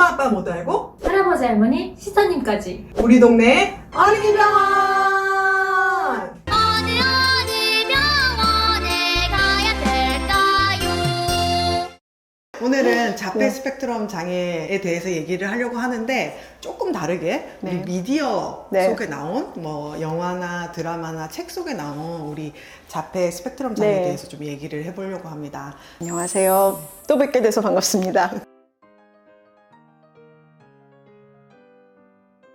엄마 아빠 모두 알고 할아버지, 할머니, 시사님까지 우리 동네 어린이병원. 어느 병원에 가야 될까요? 오늘은 자폐 스펙트럼 장애에 대해서 얘기를 하려고 하는데 조금 다르게 우리 미디어 속에 나온 뭐 영화나 드라마나 책 속에 나온 우리 자폐 스펙트럼 장애에 대해서 좀 얘기를 해보려고 합니다. 안녕하세요. 또 뵙게 돼서 반갑습니다.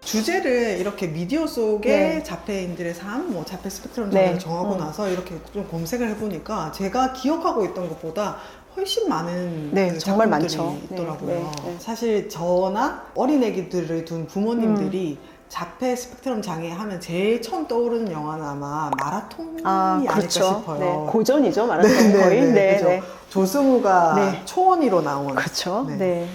주제를 이렇게 미디어 속에 자폐인들의 삶, 뭐 자폐 스펙트럼 장애를 정하고 나서 이렇게 좀 검색을 해보니까 제가 기억하고 있던 것보다 훨씬 많은 그 정말 작품들이 많죠. 있더라고요. 사실 저나 어린애기들을 둔 부모님들이 자폐 스펙트럼 장애 하면 제일 처음 떠오르는 영화는 아마 마라톤이 아닐까 싶어요. 고전이죠, 마라톤 거의. 그죠? 조승우가 초원이로 나온. 그렇죠.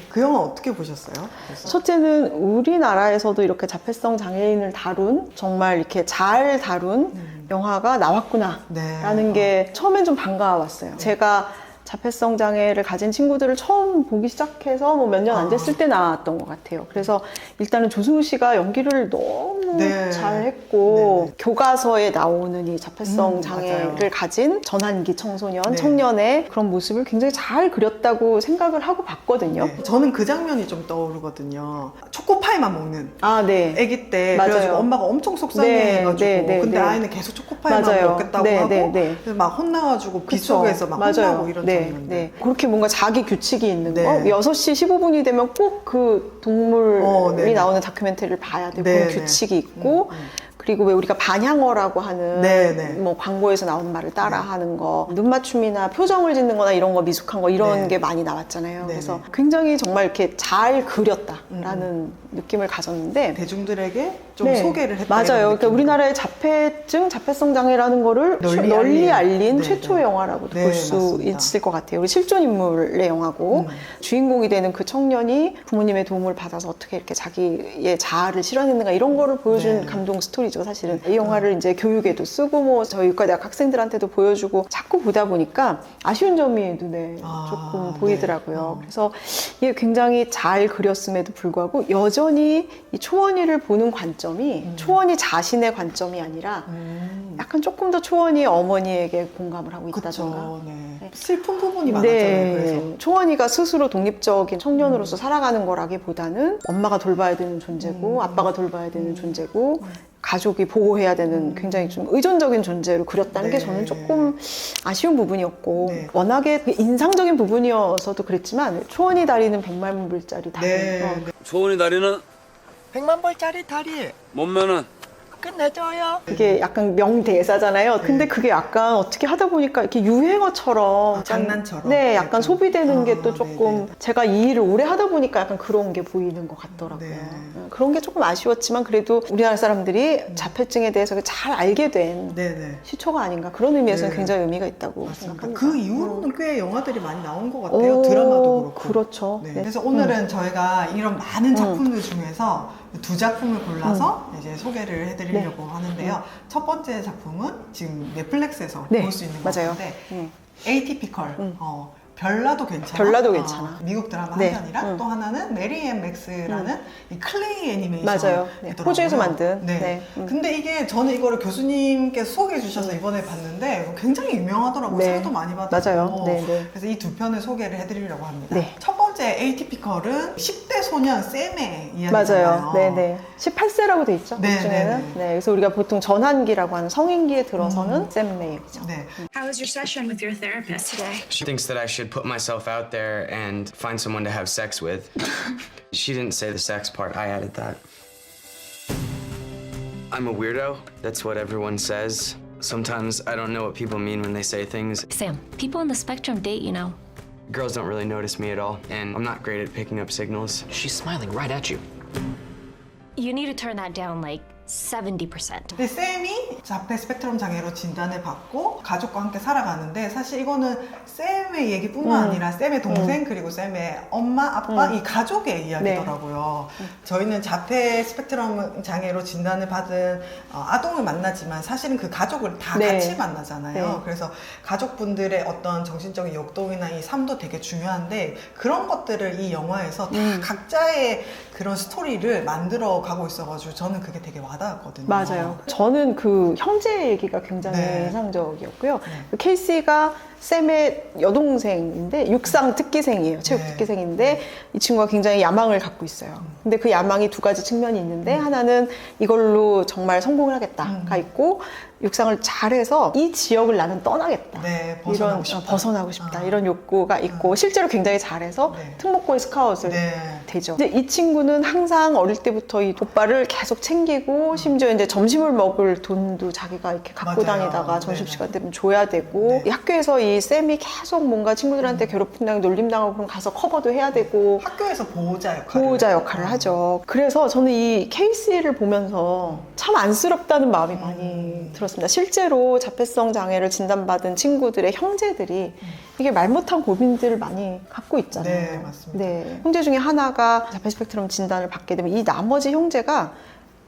그 영화 어떻게 보셨어요? 그래서? 첫째는 우리나라에서도 이렇게 자폐성 장애인을 다룬, 정말 이렇게 잘 다룬 영화가 나왔구나라는 게 처음엔 좀 반가웠어요. 제가 자폐성 장애를 가진 친구들을 처음 보기 시작해서 뭐 몇 년 안 됐을 때 나왔던 것 같아요. 그래서 일단은 조승우 씨가 연기를 너무 잘했고 교과서에 나오는 이 자폐성 장애를 가진 전환기 청소년, 청년의 그런 모습을 굉장히 잘 그렸다고 생각을 하고 봤거든요. 저는 그 장면이 좀 떠오르거든요. 초코파이만 먹는 아기 때 그래가지고 엄마가 엄청 속상해가지고 근데 아이는 계속 초코파이만 먹겠다고 하고 그래서 막 혼나가지고 빗속에서 막 혼나고 이런 장면들. 그렇게 뭔가 자기 규칙이 있는 거 6시 15분이 되면 꼭 그 동물이 나오는 다큐멘터리를 봐야 되고 그런 규칙이 있고 그리고 왜 우리가 반향어라고 하는 뭐 광고에서 나오는 말을 따라하는 거, 눈 맞춤이나 표정을 짓는 거나 이런 거 미숙한 거 이런 게 많이 나왔잖아요. 그래서 굉장히 정말 이렇게 잘 그렸다라는 느낌을 가졌는데 대중들에게 좀 소개를 했다. 맞아요. 그러니까 우리나라의 자폐증, 자폐성 장애라는 거를 널리 알린 최초의 영화라고도 볼 수 있을 것 같아요. 우리 실존 인물의 영화고 주인공이 되는 그 청년이 부모님의 도움을 받아서 어떻게 이렇게 자기의 자아를 실현했는가 이런 거를 보여준 감동 스토리죠. 사실은 이 영화를 이제 교육에도 쓰고 뭐 저희 의과대학 학생들한테도 보여주고 자꾸 보다 보니까 아쉬운 점이 눈에 조금 보이더라고요. 그래서 이게 굉장히 잘 그렸음에도 불구하고 여전히 이 초원이를 보는 관점이 초원이 자신의 관점이 아니라 약간 조금 더 초원이 어머니에게 공감을 하고 있다던가 슬픈 부분이 많았잖아요. 그래서 초원이가 스스로 독립적인 청년으로서 살아가는 거라기보다는 엄마가 돌봐야 되는 존재고 아빠가 돌봐야 되는 존재고 가족이 보호해야 되는 굉장히 좀 의존적인 존재로 그렸다는 게 저는 조금 아쉬운 부분이었고 워낙에 인상적인 부분이어서도 그랬지만 초원이 다리는 100만 불짜리 다리 초원이 다리는 100만 불짜리 다리 몸매는 끝내줘요. 그게 약간 명대사잖아요. 근데 그게 약간 어떻게 하다 보니까 이렇게 유행어처럼 장난처럼 약간 소비되는 게 또 조금 제가 이 일을 오래 하다 보니까 약간 그런 게 보이는 것 같더라고요. 그런 게 조금 아쉬웠지만 그래도 우리나라 사람들이 자폐증에 대해서 잘 알게 된 시초가 아닌가 그런 의미에서는 굉장히 의미가 있다고 생각합니다. 그 이후로는 꽤 영화들이 많이 나온 것 같아요. 드라마도 그렇고. 그렇죠. 그래서 오늘은 저희가 이런 많은 작품들 중에서 두 작품을 골라서 이제 소개를 해드리려고 하는데요. 첫 번째 작품은 지금 넷플릭스에서 볼 수 있는 것 같은데 에이티피컬 별나도 괜찮아. 별나도 괜찮아. 미국 드라마 한 편이랑 또 하나는 메리 앤 맥스라는 이 클레이 애니메이션. 호주에서 만든. 근데 이게 저는 이거를 교수님께서 소개해 주셔서 이번에 봤는데 굉장히 유명하더라고요. 상도 많이 받았고. 그래서 이 두 편을 소개를 해드리려고 합니다. 첫 번째 에이티피컬은 10대 소년 샘의 이야기잖아요. 18세라고 돼 있죠. 그 중에는. 그래서 우리가 보통 전환기라고 하는 성인기에 들어서는 샘 메이죠. How was your session with your therapist today? She thinks that I should put myself out there and find someone to have sex with. She didn't say the sex part, I added that. I'm a weirdo, that's what everyone says. Sometimes I don't know what people mean when they say things. Sam, people on the spectrum date, you know. Girls don't really notice me at all, and I'm not great at picking up signals. She's smiling right at you. You need to turn that down, like, 70%. 근데 쌤이 자폐 스펙트럼 장애로 진단을 받고 가족과 함께 살아가는데 사실 이거는 쌤의 얘기뿐만 아니라 쌤의 동생 그리고 쌤의 엄마, 아빠 이 가족의 이야기더라고요. 저희는 자폐 스펙트럼 장애로 진단을 받은 아동을 만나지만 사실은 그 가족을 다 네. 같이 만나잖아요. 네. 그래서 가족분들의 어떤 정신적인 역동이나 이 삶도 되게 중요한데 그런 것들을 이 영화에서 다 각자의 그런 스토리를 만들어 가고 있어가지고 저는 그게 되게 와닿았거든요. 맞아요. 저는 그 형제 얘기가 굉장히 네. 인상적이었고요. 그 케이시가 쌤의 여동생인데 육상 특기생이에요. 체육 네. 특기생인데 이 친구가 굉장히 야망을 갖고 있어요. 근데 그 야망이 두 가지 측면이 있는데 하나는 이걸로 정말 성공을 하겠다가 있고 육상을 잘해서 이 지역을 나는 떠나겠다. 네, 이런 벗어나고 싶다. 이런 욕구가 있고 실제로 굉장히 잘해서 네. 특목고의 스카웃을 네. 되죠. 근데 이 친구는 항상 어릴 때부터 이 오빠를 계속 챙기고 심지어 이제 점심을 먹을 돈도 자기가 이렇게 갖고 맞아요. 다니다가 네네. 점심시간 되면 줘야 되고 네. 이 학교에서 이 쌤이 계속 뭔가 친구들한테 괴롭힘당하고 놀림당하고 그럼 가서 커버도 해야 되고 학교에서 보호자 역할을 하죠. 그래서 저는 이 케이시를 보면서 참 안쓰럽다는 마음이 많이 들었습니다. 실제로 자폐성 장애를 진단받은 친구들의 형제들이 이게 말 못한 고민들을 많이 갖고 있잖아요. 네, 맞습니다. 네. 형제 중에 하나가 자폐 스펙트럼 진단을 받게 되면 이 나머지 형제가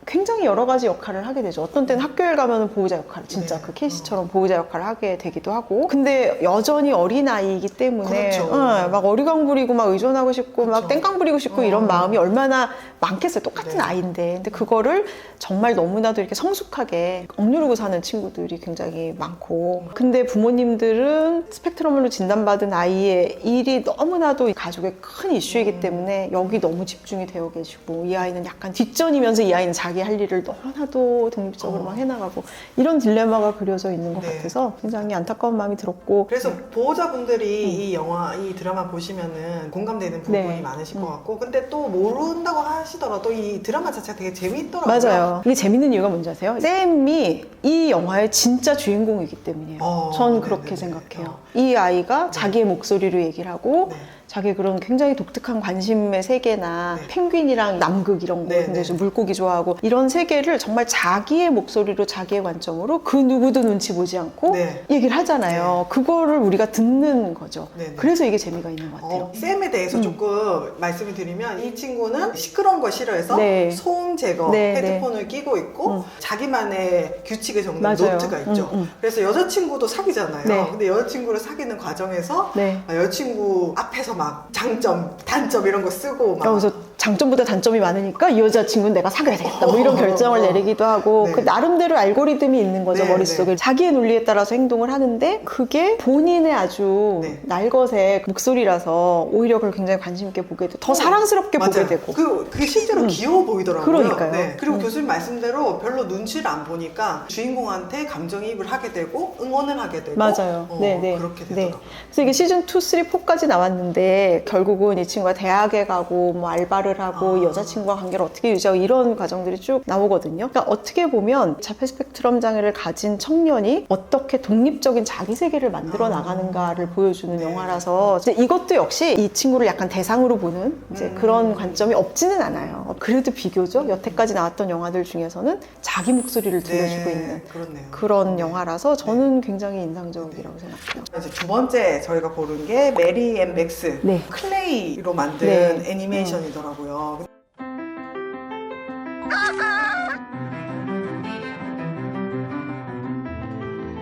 굉장히 여러 가지 역할을 하게 되죠. 어떤 때는 학교에 가면 보호자 역할을 진짜 네. 그 케이시처럼 보호자 역할을 하게 되기도 하고 근데 여전히 어린아이이기 때문에 그렇죠. 막 어리광 부리고 막 의존하고 싶고 막 그렇죠. 땡깡 부리고 싶고 이런 마음이 얼마나 많겠어요. 똑같은 네. 아이인데 근데 그거를 정말 너무나도 이렇게 성숙하게 억누르고 사는 친구들이 굉장히 많고 근데 부모님들은 스펙트럼으로 진단받은 아이의 일이 너무나도 가족의 큰 이슈이기 때문에 여기 너무 집중이 되어 계시고 이 아이는 약간 뒷전이면서 이 아이는 자기 할 일을 너무나도 독립적으로 막 해나가고 이런 딜레마가 그려져 있는 것 네. 같아서 굉장히 안타까운 마음이 들었고 그래서 보호자분들이 이 영화, 이 드라마 보시면은 공감되는 부분이 네. 많으실 것 같고 근데 또 모른다고 하시더라도 이 드라마 자체가 되게 재미있더라고요. 맞아요. 이게 재밌는 이유가 뭔지 아세요? 쌤이 이 영화의 진짜 주인공이기 때문이에요. 전 그렇게 네네네. 생각해요. 이 아이가 자기의 목소리로 얘기를 하고 네. 자기 그런 굉장히 독특한 관심의 세계나 네. 펭귄이랑 남극 이런 거 네, 굉장히 네. 좀 물고기 좋아하고 이런 세계를 정말 자기의 목소리로 자기의 관점으로 그 누구도 눈치 보지 않고 네. 얘기를 하잖아요. 그거를 우리가 듣는 거죠. 네, 네. 그래서 이게 재미가 있는 것 같아요. 쌤에 대해서 조금 말씀을 드리면 이 친구는 시끄러운 거 싫어해서 네. 소음 제거 네, 헤드폰을 끼고 있고 자기만의 규칙을 적는 맞아요. 노트가 있죠. 그래서 여자친구도 사귀잖아요. 네. 근데 여자친구를 사귀는 과정에서 네. 여자친구 앞에서 막 장점, 단점 이런 거 쓰고 막 그래서 장점보다 단점이 많으니까 이 여자친구는 내가 사귀어야 되겠다 뭐 이런 결정을 내리기도 하고 네. 그 나름대로 알고리즘이 있는 거죠. 네, 머릿속에 네. 자기의 논리에 따라서 행동을 하는데 그게 본인의 아주 네. 날것의 목소리라서 오히려 그걸 굉장히 관심 있게 보게 되고 더 사랑스럽게 보게 맞아요. 되고 그게 실제로 귀여워 보이더라고요. 그러니까요. 네. 그리고 교수님 말씀대로 별로 눈치를 안 보니까 주인공한테 감정이입을 하게 되고 응원을 하게 되고 맞아요. 네. 그렇게 네. 되더라고요. 그래서 이게 시즌 2, 3, 4까지 나왔는데 결국은 이 친구가 대학에 가고 뭐 알바를 하고 여자친구와 관계를 어떻게 유지하고 이런 과정들이 쭉 나오거든요. 그러니까 어떻게 보면 자폐 스펙트럼 장애를 가진 청년이 어떻게 독립적인 자기 세계를 만들어 나가는가를 보여주는 네. 영화라서 이제 이것도 역시 이 친구를 약간 대상으로 보는 이제 그런 관점이 없지는 않아요. 그래도 비교적 여태까지 나왔던 영화들 중에서는 자기 목소리를 들려주고 있는 그렇네요. 그런 영화라서 저는 굉장히 인상적이라고 생각해요. 이제 두 번째 저희가 고른 게 메리 앤 맥스 네. 클레이로 만든 네. 애니메이션이더라고요.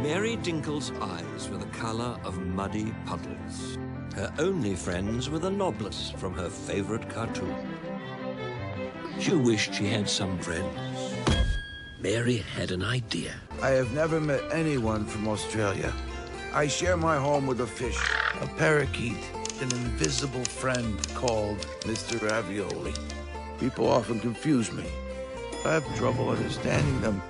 Mary Dinkle's eyes were the colour of muddy puddles. Her only friends were the Noblest from her favourite cartoon. She wished she had some friends. Mary had an idea. I have never met anyone from Australia. I share my home with a fish, a parakeet, an invisible friend called Mr. Ravioli. People often confuse me. I have trouble understanding them.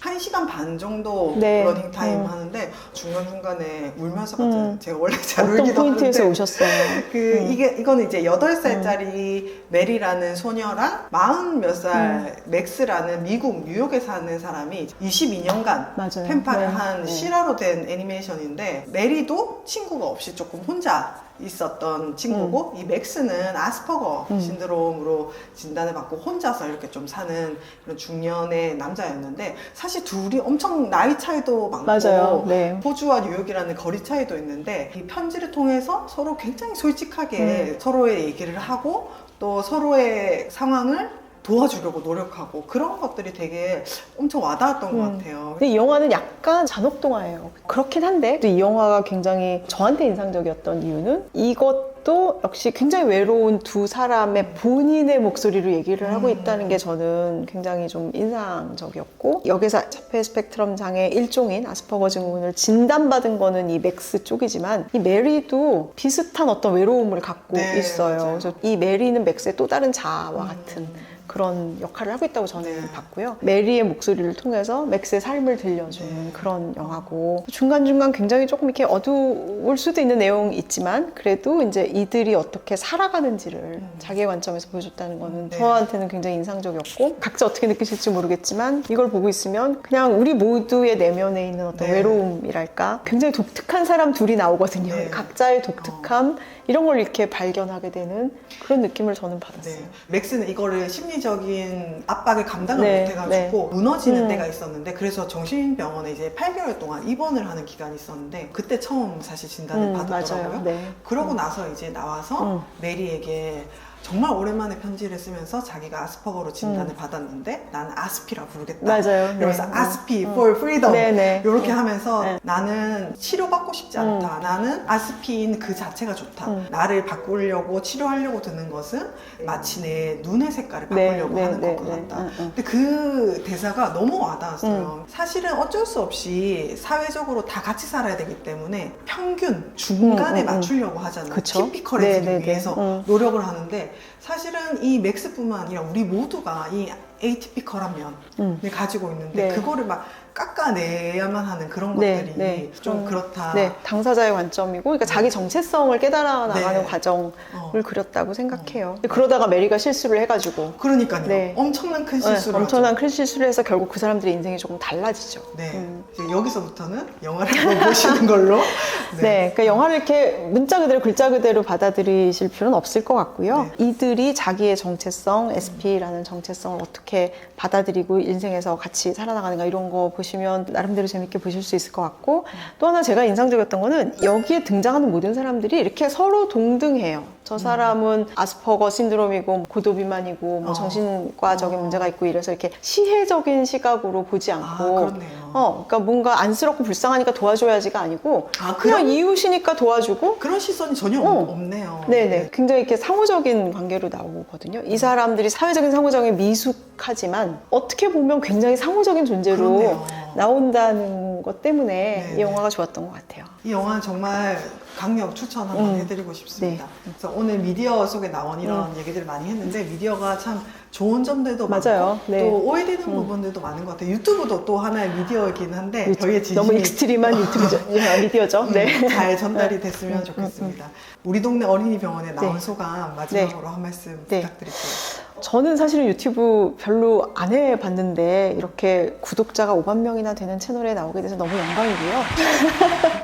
1시간 반 정도 네. 러닝 타임 하는데 중간중간에 울면서 봤잖아요. 제가 원래 잘 어떤 울기도 포인트에서 하는데 오셨어요? 이거는 이제 8살짜리 메리라는 소녀랑 40 몇 살 맥스라는 미국 뉴욕에 사는 사람이 22년간 맞아요. 펜팔을 네. 한 네. 실화로 된 애니메이션인데 메리도 친구가 없이 조금 혼자 있었던 친구고 이 맥스는 아스퍼거 신드롬으로 진단을 받고 혼자서 이렇게 좀 사는 그런 중년의 남자였는데 사실 둘이 엄청 나이 차이도 많고 맞아요. 네. 호주와 뉴욕이라는 거리 차이도 있는데 이 편지를 통해서 서로 굉장히 솔직하게 서로의 얘기를 하고 또 서로의 상황을 도와주려고 노력하고 그런 것들이 되게 엄청 와닿았던 것 같아요. 근데 이 영화는 약간 잔혹동화예요. 그렇긴 한데 이 영화가 굉장히 저한테 인상적이었던 이유는 이것도 역시 굉장히 외로운 두 사람의 본인의 목소리로 얘기를 하고 있다는 게 저는 굉장히 좀 인상적이었고 여기서 자폐 스펙트럼 장애 일종인 아스퍼거 증후군을 진단받은 거는 이 맥스 쪽이지만 이 메리도 비슷한 어떤 외로움을 갖고 네, 있어요. 맞아요. 그래서 이 메리는 맥스의 또 다른 자아와 같은 그런 역할을 하고 있다고 저는 봤고요. 메리의 목소리를 통해서 맥스의 삶을 들려주는 그런 영화고 중간중간 굉장히 조금 이렇게 어두울 수도 있는 내용이 있지만 그래도 이제 이들이 어떻게 살아가는지를 자기의 관점에서 보여줬다는 거는 저한테는 굉장히 인상적이었고 각자 어떻게 느끼실지 모르겠지만 이걸 보고 있으면 그냥 우리 모두의 내면에 있는 어떤 외로움이랄까 굉장히 독특한 사람 둘이 나오거든요. 각자의 독특함 이런 걸 이렇게 발견하게 되는 그런 느낌을 저는 받았어요. 맥스는 이거를 심리적인 압박을 감당을 못해가지고 무너지는 때가 있었는데 그래서 정신병원에 이제 8개월 동안 입원을 하는 기간이 있었는데 그때 처음 사실 진단을 받았더라고요. 그러고 나서 이제 나와서 메리에게 정말 오랜만에 편지를 쓰면서 자기가 아스퍼거로 진단을 받았는데 나는 아스피라 부르겠다. 맞아요. 그래서 아스피 for freedom 이렇게 하면서 나는 치료받고 싶지 않다. 나는 아스피인 그 자체가 좋다. 나를 바꾸려고 치료하려고 드는 것은 마치 내 눈의 색깔을 바꾸려고 하는 것 같다. 근데 그 대사가 너무 와닿았어요. 사실은 어쩔 수 없이 사회적으로 다 같이 살아야 되기 때문에 평균 중간에 맞추려고 하잖아요. 티피컬해지기 위해서 노력을 하는데 사실은 이 맥스뿐만 아니라 우리 모두가 이 에이티피컬한 면을 가지고 있는데 그거를 막 깎아내야만 하는 그런 것들이 좀 그렇다. 당사자의 관점이고 그러니까 자기 정체성을 깨달아 나가는 과정을 그렸다고 생각해요. 그러다가 메리가 실수를 해가지고 그러니까요. 엄청난 큰 실수를 엄청난 큰 실수를 해서 결국 그 사람들의 인생이 조금 달라지죠. 이제 여기서부터는 영화를 한번 보시는 걸로. 그러니까 영화를 이렇게 문자 그대로 글자 그대로 받아들이실 필요는 없을 것 같고요. 이들이 자기의 정체성, SP라는 정체성을 어떻게 받아들이고 인생에서 같이 살아나가는가 이런 거 보시면 나름대로 재밌게 보실 수 있을 것 같고 또 하나 제가 인상적이었던 거는 여기에 등장하는 모든 사람들이 이렇게 서로 동등해요. 저 사람은 아스퍼거 신드롬이고 고도비만이고 뭐 정신과적인 문제가 있고 이래서 이렇게 시혜적인 시각으로 보지 않고 그러니까 뭔가 안쓰럽고 불쌍하니까 도와줘야지가 아니고 그냥 이웃이니까 도와주고 그런 시선이 전혀 없네요. 굉장히 이렇게 상호적인 관계로 나오거든요. 이 사람들이 사회적인 상호작용에 미숙하지만 어떻게 보면 굉장히 상호적인 존재로 나온다는 것 때문에 이 영화가 좋았던 것 같아요. 이 영화는 정말 강력 추천 한번 해드리고 싶습니다. 그래서 오늘 미디어 속에 나온 이런 얘기들을 많이 했는데 미디어가 참 좋은 점들도 많고 또 오해되는 부분들도 많은 것 같아요. 유튜브도 또 하나의 미디어이긴 한데 저희의 진심이 너무 익스트림한 미디어죠. 잘 전달이 됐으면 좋겠습니다. 우리 동네 어린이병원에 나온 소감 마지막으로 한 말씀 부탁드릴게요. 저는 사실은 유튜브 별로 안 해봤는데 이렇게 구독자가 5만 명이나 되는 채널에 나오게 돼서 너무 영광이고요.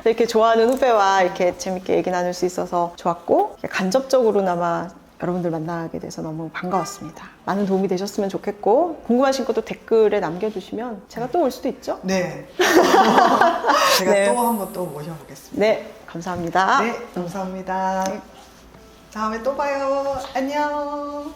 이렇게 좋아하는 후배와 이렇게 재밌게 얘기 나눌 수 있어서 좋았고 간접적으로나마 여러분들 만나게 돼서 너무 반가웠습니다. 많은 도움이 되셨으면 좋겠고 궁금하신 것도 댓글에 남겨주시면 제가 또 올 수도 있죠? 제가 또 한번 또 모셔보겠습니다. 감사합니다. 감사합니다. 다음에 또 봐요. 안녕.